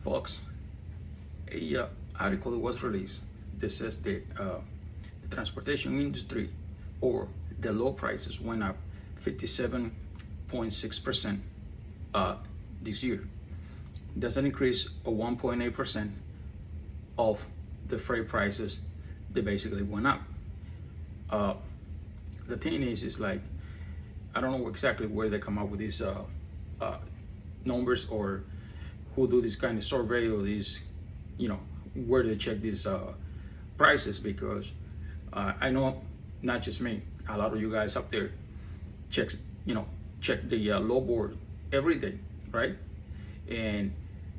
Fox, a article that was released that says that the transportation industry or the low prices went up 57.6% this year. That's an increase of 1.8% of the freight prices that basically went up. The thing is like, I don't know exactly where they come up with these numbers, or who do this kind of survey, or these, where they check these prices, because I know not just me, a lot of you guys up there check the low board every day, right? And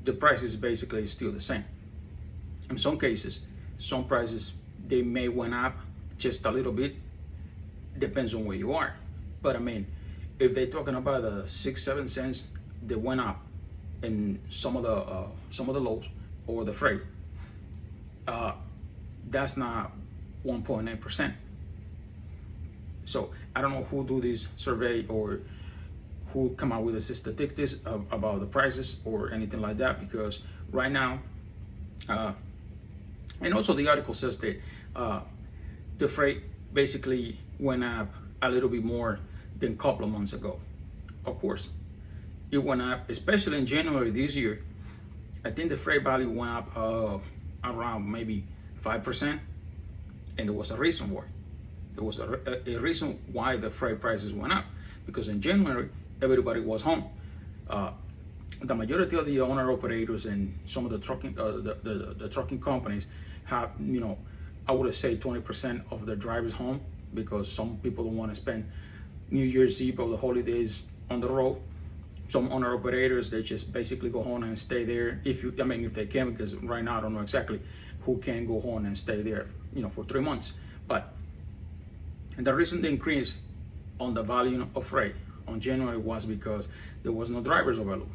the price is basically still the same. In some cases, some prices, they may went up just a little bit, depends on where you are. But I mean, if they're talking about 6-7 cents that went up in some of the lows or the freight, that's not 1.8%. So I don't know who do this survey or who come out with the statistics about the prices or anything like that, because right now, and also the article says that the freight basically went up a little bit more than a couple of months ago. Of course, it went up, especially in January this year. I think the freight value went up around maybe 5%, and there was a reason why. There was a reason why the freight prices went up, because in January everybody was home. The majority of the owner operators and some of the trucking the trucking companies have, I would say 20% of their drivers home, because some people don't want to spend New Year's Eve or the holidays on the road. Some owner operators, they just basically go home and stay there if they can, because right now I don't know exactly who can go home and stay there, for 3 months. But the reason the increase on the volume of freight on January was because there was no drivers available,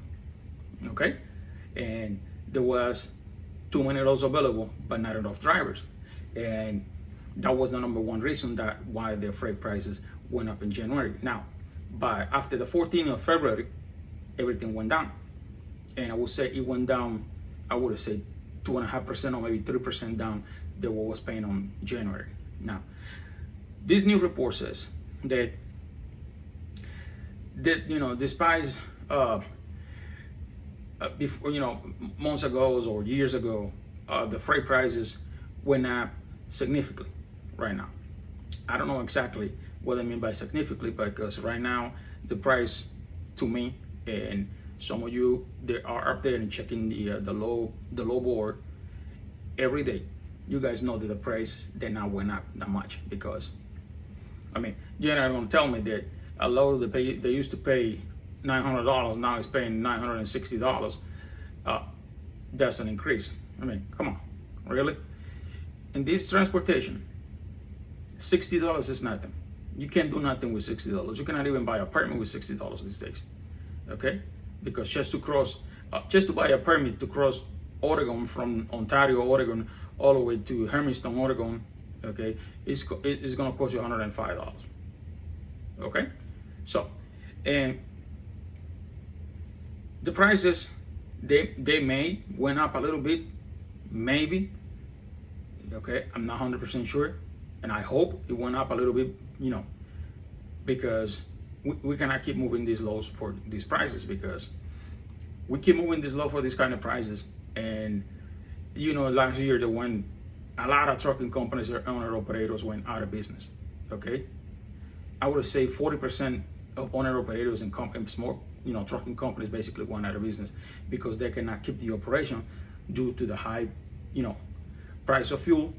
okay? And there was too many loads available, but not enough drivers. And that was the number one reason why the freight prices went up in January. Now, after the 14th of February, everything went down. And I would say it went down, I would say 2.5% or maybe 3% down than what was paying on January. Now, this new report says that despite before, months ago or years ago, the freight prices went up significantly right now. I don't know exactly what I mean by significantly, because right now the price, to me, and some of you that are up there and checking the low board every day, you guys know that the price did not went up that much, because you're not going to tell me that a load they used to pay $900, now it's paying $960. That's an increase. Come on, really? In this transportation, $60 is nothing. You can't do nothing with $60. You cannot even buy a permit with $60 these days, okay? Because just to buy a permit to cross Oregon, from Ontario, Oregon, all the way to Hermiston, Oregon, okay, it's gonna cost you $105, okay? So, and the prices, they may went up a little bit, maybe, okay? I'm not 100% sure, and I hope it went up a little bit, because we cannot keep moving these lows for these prices, because we keep moving this low for these kind of prices. And last year there went a lot of trucking companies or owner operators went out of business, okay? I would say 40% of owner operators and small trucking companies basically went out of business, because they cannot keep the operation due to the high price of fuel,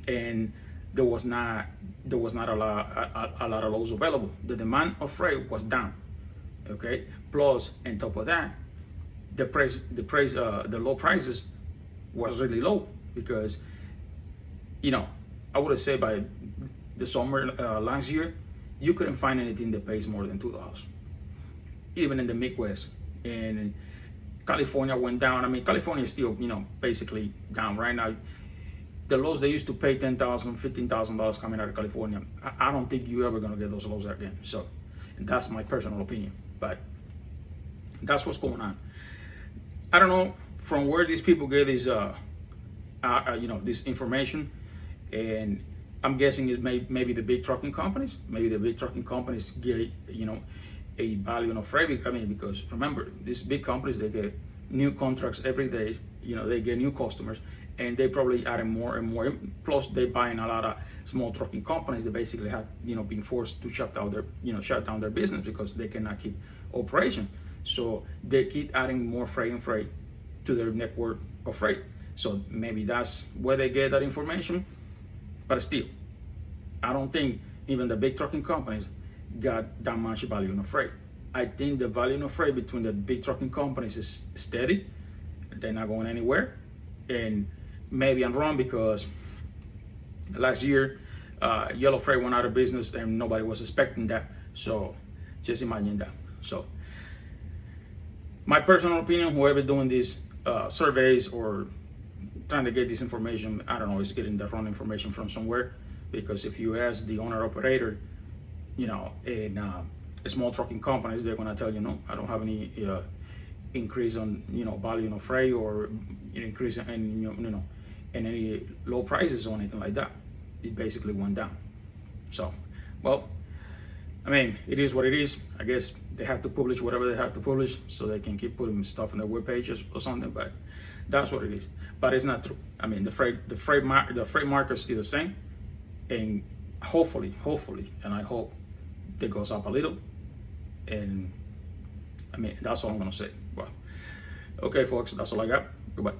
and there was not a lot of loads available. The demand of freight was down, okay? Plus, on top of that, the low prices was really low, because I would say by the summer last year, you couldn't find anything that pays more than $2, even in the Midwest. And California went down. California is still basically down right now. The lows they used to pay $10,000, $15,000 coming out of California, I don't think you're ever gonna get those lows again. So that's my personal opinion, but that's what's going on. I don't know from where these people get this, this information, and I'm guessing it's maybe the big trucking companies. Maybe the big trucking companies get, a value on freight. I mean, because remember, these big companies, they get new contracts every day. They get new customers, and they probably adding more and more. Plus, they buying a lot of small trucking companies that basically have, been forced to shut down their business because they cannot keep operation. So they keep adding more freight and freight to their network of freight. So maybe that's where they get that information. But still, I don't think even the big trucking companies got that much value in the freight. I think the value in the freight between the big trucking companies is steady. They're not going anywhere. And maybe I'm wrong, because last year, Yellow Freight went out of business and nobody was expecting that. So just imagine that. So my personal opinion, whoever's doing these surveys or trying to get this information, I don't know, is getting the wrong information from somewhere. Because if you ask the owner operator, in small trucking companies, they're gonna tell you, no, I don't have any increase on value of freight, or increase in any low prices or anything like that. It basically went down. So, well, I mean, it is what it is. I guess they have to publish whatever they have to publish so they can keep putting stuff on their web pages or something. But that's what it is. But it's not true. I mean, the freight market is still the same, and hopefully, and I hope it goes up a little. And I mean, that's all I'm gonna say. Well, okay, folks, that's all I got. Goodbye.